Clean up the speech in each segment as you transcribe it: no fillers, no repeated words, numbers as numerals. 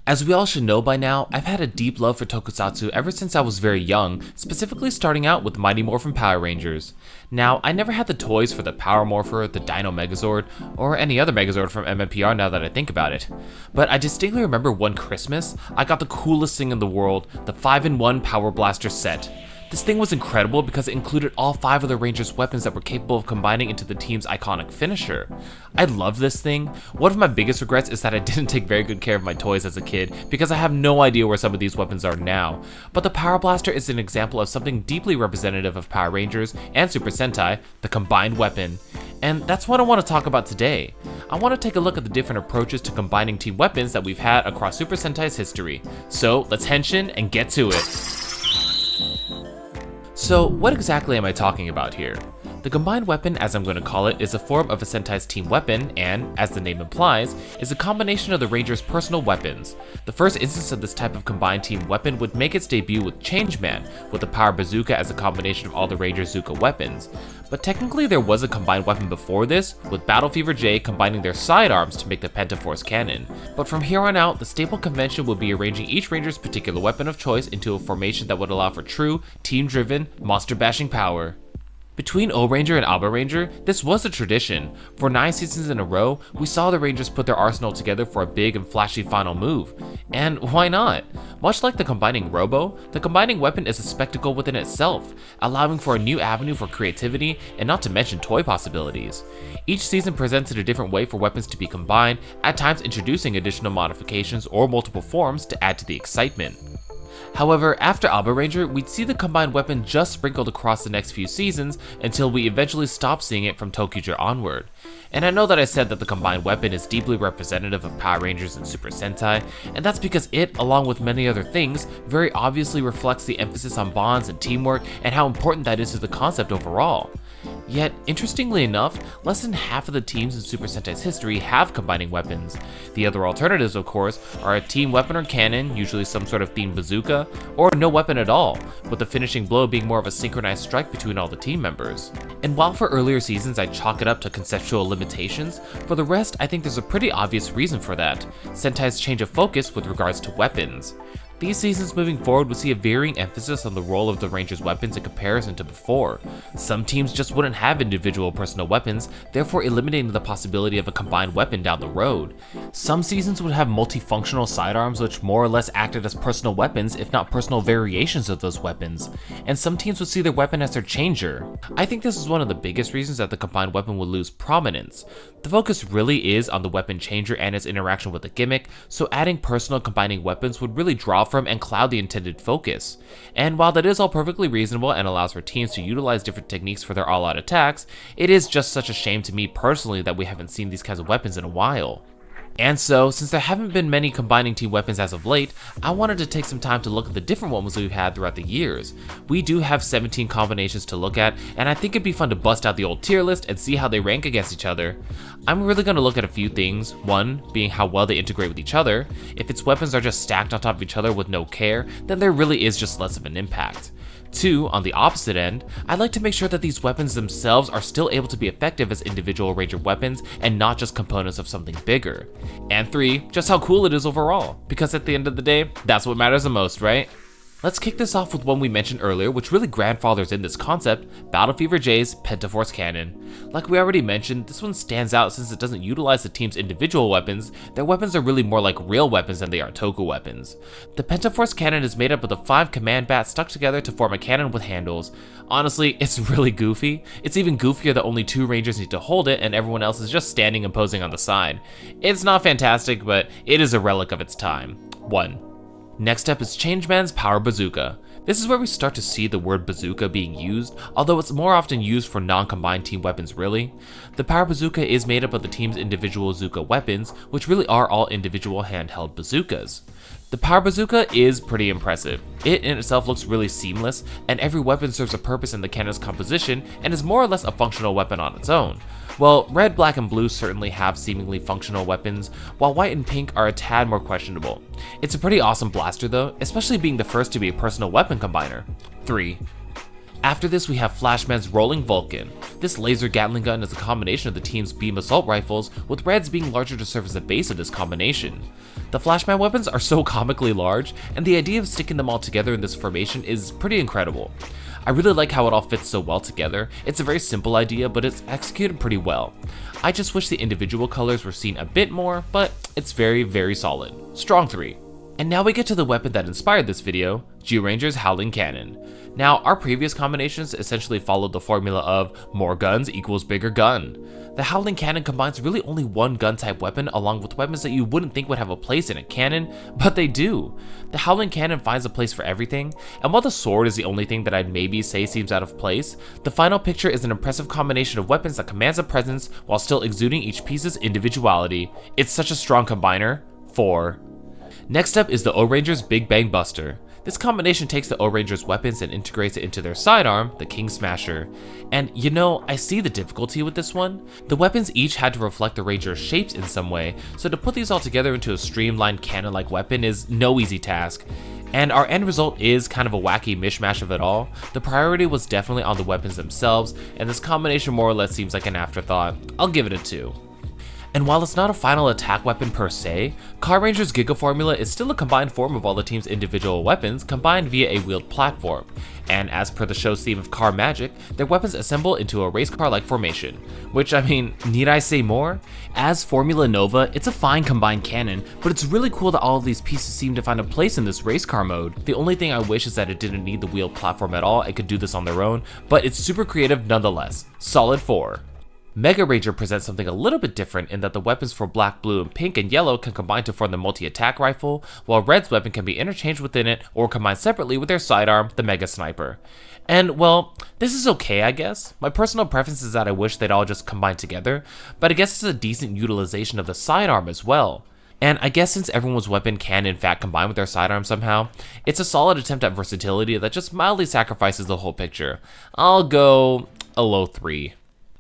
As we all should know by now, I've had a deep love for tokusatsu ever since I was very young, specifically starting out with Mighty Morphin Power Rangers. Now, I never had the toys for the Power Morpher, the Dino Megazord, or any other Megazord from MMPR now that I think about it. But I distinctly remember one Christmas, I got the coolest thing in the world, the 5-in-1 Power Blaster set. This thing was incredible because it included all 5 of the Rangers' weapons that were capable of combining into the team's iconic finisher. I love this thing. One of my biggest regrets is that I didn't take very good care of my toys as a kid because I have no idea where some of these weapons are now. But the Power Blaster is an example of something deeply representative of Power Rangers and Super Sentai, the combined weapon. And that's what I want to talk about today. I want to take a look at the different approaches to combining team weapons that we've had across Super Sentai's history. So let's henshin and get to it. So what exactly am I talking about here? The combined weapon, as I'm going to call it, is a form of a Sentai's team weapon and, as the name implies, is a combination of the Rangers' personal weapons. The first instance of this type of combined team weapon would make its debut with Changeman, with the Power Bazooka as a combination of all the Rangers' Zuka weapons. But technically there was a combined weapon before this, with Battle Fever J combining their sidearms to make the Pentaforce Cannon. But from here on out, the staple convention would be arranging each Ranger's particular weapon of choice into a formation that would allow for true, team-driven, monster-bashing power. Between O-Ranger and Alba Ranger, this was a tradition. For 9 seasons in a row, we saw the Rangers put their arsenal together for a big and flashy final move. And why not? Much like the combining Robo, the combining weapon is a spectacle within itself, allowing for a new avenue for creativity and not to mention toy possibilities. Each season presented a different way for weapons to be combined, at times introducing additional modifications or multiple forms to add to the excitement. However, after Alba Ranger, we'd see the combined weapon just sprinkled across the next few seasons until we eventually stopped seeing it from Tokuger onward. And I know that I said that the combined weapon is deeply representative of Power Rangers and Super Sentai, and that's because it, along with many other things, very obviously reflects the emphasis on bonds and teamwork and how important that is to the concept overall. Yet, interestingly enough, less than half of the teams in Super Sentai's history have combining weapons. The other alternatives, of course, are a team weapon or cannon, usually some sort of themed bazooka, or no weapon at all, with the finishing blow being more of a synchronized strike between all the team members. And while for earlier seasons I chalk it up to conceptual limitations, for the rest I think there's a pretty obvious reason for that: Sentai's change of focus with regards to weapons. These seasons moving forward would see a varying emphasis on the role of the Rangers' weapons in comparison to before. Some teams just wouldn't have individual personal weapons, therefore eliminating the possibility of a combined weapon down the road. Some seasons would have multifunctional sidearms which more or less acted as personal weapons, if not personal variations of those weapons. And some teams would see their weapon as their changer. I think this is one of the biggest reasons that the combined weapon would lose prominence. The focus really is on the weapon changer and its interaction with the gimmick, so adding personal combining weapons would really draw from and cloud the intended focus. And while that is all perfectly reasonable and allows for teams to utilize different techniques for their all-out attacks, it is just such a shame to me personally that we haven't seen these kinds of weapons in a while. And so, since there haven't been many combining team weapons as of late, I wanted to take some time to look at the different ones we've had throughout the years. We do have 17 combinations to look at, and I think it'd be fun to bust out the old tier list and see how they rank against each other. I'm really going to look at a few things, one being how well they integrate with each other. If its weapons are just stacked on top of each other with no care, then there really is just less of an impact. 2, on the opposite end, I'd like to make sure that these weapons themselves are still able to be effective as individual Ranger weapons and not just components of something bigger. And 3, just how cool it is overall, because at the end of the day, that's what matters the most, right? Let's kick this off with one we mentioned earlier, which really grandfathers in this concept, Battle Fever J's Pentaforce Cannon. Like we already mentioned, this one stands out since it doesn't utilize the team's individual weapons. Their weapons are really more like real weapons than they are Toku weapons. The Pentaforce Cannon is made up of the 5 command bats stuck together to form a cannon with handles. Honestly, it's really goofy. It's even goofier that only 2 Rangers need to hold it and everyone else is just standing and posing on the side. It's not fantastic, but it is a relic of its time. 1. Next up is Changeman's Power Bazooka. This is where we start to see the word bazooka being used, although it's more often used for non-combined team weapons really. The Power Bazooka is made up of the team's individual Zuka weapons, which really are all individual handheld bazookas. The Power Bazooka is pretty impressive. It in itself looks really seamless, and every weapon serves a purpose in the cannon's composition and is more or less a functional weapon on its own. Well, red, black, and blue certainly have seemingly functional weapons, while white and pink are a tad more questionable. It's a pretty awesome blaster though, especially being the first to be a personal weapon combiner. 3. After this, we have Flashman's Rolling Vulcan. This laser Gatling gun is a combination of the team's beam assault rifles, with Red's being larger to serve as the base of this combination. The Flashman weapons are so comically large, and the idea of sticking them all together in this formation is pretty incredible. I really like how it all fits so well together. It's a very simple idea, but it's executed pretty well. I just wish the individual colors were seen a bit more, but it's very, very solid. Strong 3. And now we get to the weapon that inspired this video, Zyuranger's Howling Cannon. Now, our previous combinations essentially followed the formula of more guns equals bigger gun. The Howling Cannon combines really only one gun type weapon along with weapons that you wouldn't think would have a place in a cannon, but they do. The Howling Cannon finds a place for everything, and while the sword is the only thing that I'd maybe say seems out of place, the final picture is an impressive combination of weapons that commands a presence while still exuding each piece's individuality. It's such a strong combiner. 4. Next up is the O-Ranger's Big Bang Buster. This combination takes the O-Ranger's weapons and integrates it into their sidearm, the King Smasher. And you know, I see the difficulty with this one. The weapons each had to reflect the Ranger's shapes in some way, so to put these all together into a streamlined cannon-like weapon is no easy task. And our end result is kind of a wacky mishmash of it all. The priority was definitely on the weapons themselves, and this combination more or less seems like an afterthought. I'll give it a 2. And while it's not a final attack weapon per se, Car Ranger's Giga Formula is still a combined form of all the team's individual weapons combined via a wheeled platform. And as per the show's theme of car magic, their weapons assemble into a race car-like formation. Which, I mean, need I say more? As Formula Nova, it's a fine combined cannon, but it's really cool that all of these pieces seem to find a place in this race car mode. The only thing I wish is that it didn't need the wheeled platform at all, it could do this on their own, but it's super creative nonetheless. Solid 4. Mega Ranger presents something a little bit different in that the weapons for black, blue, and pink and yellow can combine to form the multi-attack rifle, while Red's weapon can be interchanged within it or combined separately with their sidearm, the Mega Sniper. And well, this is okay I guess. My personal preference is that I wish they'd all just combine together, but I guess it's a decent utilization of the sidearm as well. And I guess since everyone's weapon can in fact combine with their sidearm somehow, it's a solid attempt at versatility that just mildly sacrifices the whole picture. I'll go a low 3.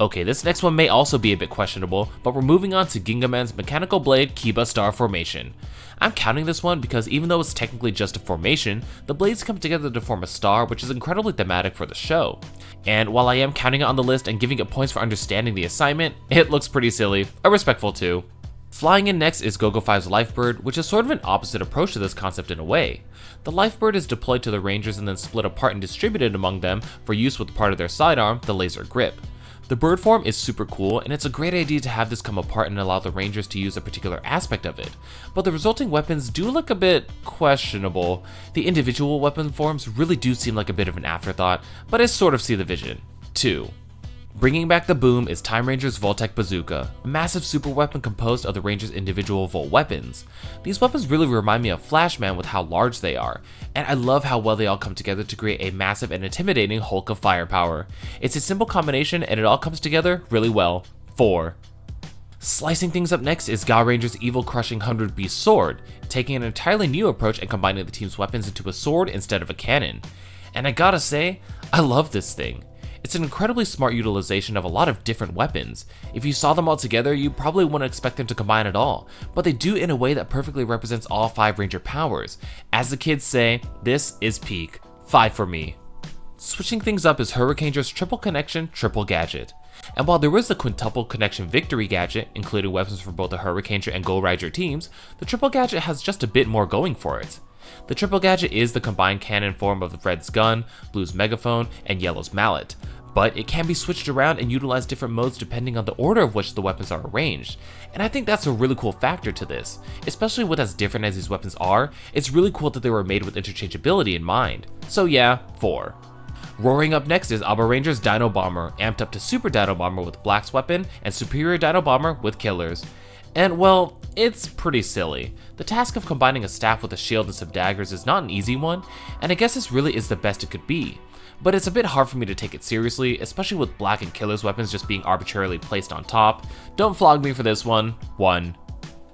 Okay, this next one may also be a bit questionable, but we're moving on to Gingaman's Mechanical Blade Kiba Star Formation. I'm counting this one because even though it's technically just a formation, the blades come together to form a star, which is incredibly thematic for the show. And while I am counting it on the list and giving it points for understanding the assignment, it looks pretty silly, a respectful 2. Flying in next is Gogo 5's Lifebird, which is sort of an opposite approach to this concept in a way. The Lifebird is deployed to the Rangers and then split apart and distributed among them for use with part of their sidearm, the Laser Grip. The bird form is super cool, and it's a great idea to have this come apart and allow the Rangers to use a particular aspect of it, but the resulting weapons do look a bit questionable. The individual weapon forms really do seem like a bit of an afterthought, but I sort of see the vision. 2. Bringing back the boom is Time Ranger's Voltec Bazooka, a massive super weapon composed of the Ranger's individual Volt weapons. These weapons really remind me of Flashman with how large they are, and I love how well they all come together to create a massive and intimidating Hulk of firepower. It's a simple combination and it all comes together really well. 4. Slicing things up next is Ga Ranger's Evil Crushing 100 Beast Sword, taking an entirely new approach and combining the team's weapons into a sword instead of a cannon. And I gotta say, I love this thing. It's an incredibly smart utilization of a lot of different weapons. If you saw them all together, you probably wouldn't expect them to combine at all, but they do in a way that perfectly represents all 5 Ranger powers. As the kids say, this is peak. 5 for me. Switching things up is Hurricane's Triple Connection Triple Gadget. And while there is the Quintuple Connection Victory Gadget, including weapons for both the Hurricane and Go Rider teams, the Triple Gadget has just a bit more going for it. The Triple Gadget is the combined cannon form of Red's gun, Blue's megaphone, and Yellow's mallet, but it can be switched around and utilize different modes depending on the order of which the weapons are arranged, and I think that's a really cool factor to this. Especially with as different as these weapons are, it's really cool that they were made with interchangeability in mind. So yeah, 4. Roaring up next is Aba Ranger's Dino Bomber, amped up to Super Dino Bomber with Black's weapon and Superior Dino Bomber with Killers. And well, it's pretty silly. The task of combining a staff with a shield and some daggers is not an easy one, and I guess this really is the best it could be. But it's a bit hard for me to take it seriously, especially with Black and Killer's weapons just being arbitrarily placed on top. Don't flog me for this one. 1.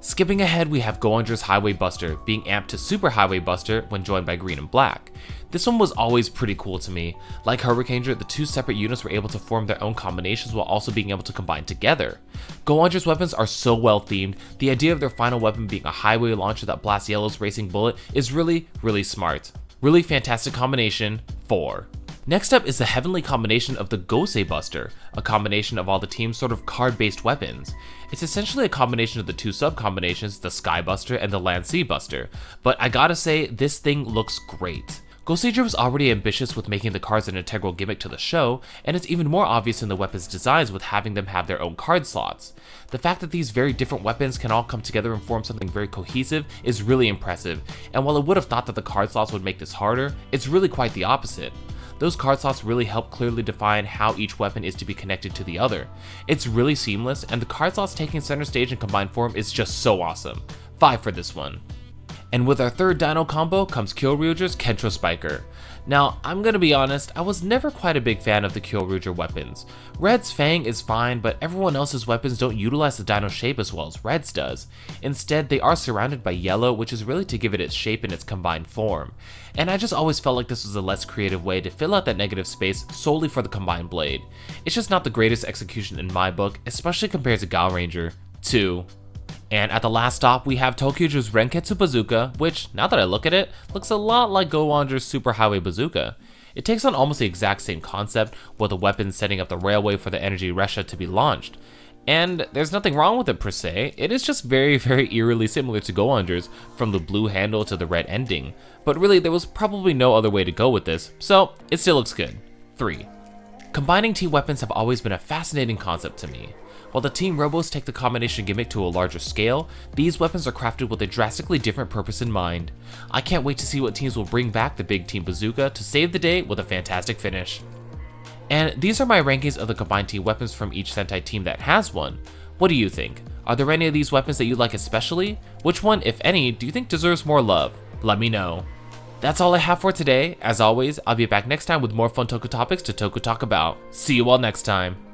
Skipping ahead, we have Goanger's Highway Buster, being amped to Super Highway Buster when joined by Green and Black. This one was always pretty cool to me. Like Hurricaneer, the 2 separate units were able to form their own combinations while also being able to combine together. Goanger's weapons are so well themed, the idea of their final weapon being a highway launcher that blasts Yellow's racing bullet is really, really smart. Really fantastic combination. 4. Next up is the heavenly combination of the Gosei Buster, a combination of all the team's sort of card-based weapons. It's essentially a combination of the two sub-combinations, the Sky Buster and the Land Sea Buster, but I gotta say, this thing looks great. Gozyuger was already ambitious with making the cards an integral gimmick to the show, and it's even more obvious in the weapons' designs with having them have their own card slots. The fact that these very different weapons can all come together and form something very cohesive is really impressive, and while I would have thought that the card slots would make this harder, it's really quite the opposite. Those card slots really help clearly define how each weapon is to be connected to the other. It's really seamless, and the card slots taking center stage in combined form is just so awesome. 5 for this one. And with our third dino combo comes Kyoryuger's Kentro Spiker. Now, I'm gonna be honest, I was never quite a big fan of the Kyoryuger weapons. Red's Fang is fine, but everyone else's weapons don't utilize the dino shape as well as Red's does. Instead, they are surrounded by yellow, which is really to give it its shape in its combined form. And I just always felt like this was a less creative way to fill out that negative space solely for the combined blade. It's just not the greatest execution in my book, especially compared to Gal Ranger 2. And at the last stop, we have Tokyuger's Renketsu Bazooka, which, now that I look at it, looks a lot like Gowanger's Super Highway Bazooka. It takes on almost the exact same concept, with the weapon setting up the railway for the energy Resha to be launched. And there's nothing wrong with it per se, it is just very eerily similar to Gowanger's, from the blue handle to the red ending. But really, there was probably no other way to go with this, so it still looks good. 3. Combining team weapons have always been a fascinating concept to me. While the Team Robos take the combination gimmick to a larger scale, these weapons are crafted with a drastically different purpose in mind. I can't wait to see what teams will bring back the big Team Bazooka to save the day with a fantastic finish. And these are my rankings of the combined team weapons from each Sentai team that has one. What do you think? Are there any of these weapons that you like especially? Which one, if any, do you think deserves more love? Let me know. That's all I have for today. As always, I'll be back next time with more fun Toku topics to Toku talk about. See you all next time.